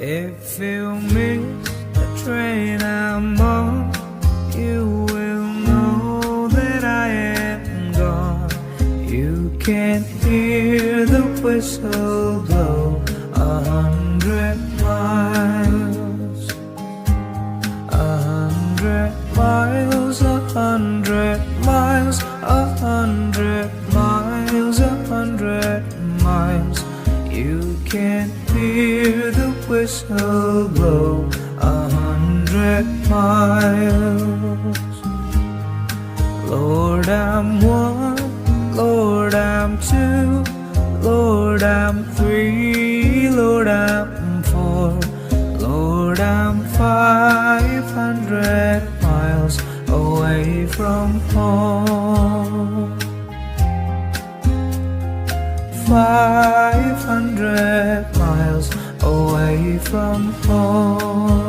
If you miss the train I'm on, you will know that I am gone. You can hear the whistle blow 100 miles, 100 miles, 100 miles, 100 miles, 100 miles. You can hear the whistle blow 100 miles. Lord, I'm one, Lord, I'm two, Lord, I'm three, Lord, I'm four, Lord, I'm 500 miles away from home. 500 miles away from home.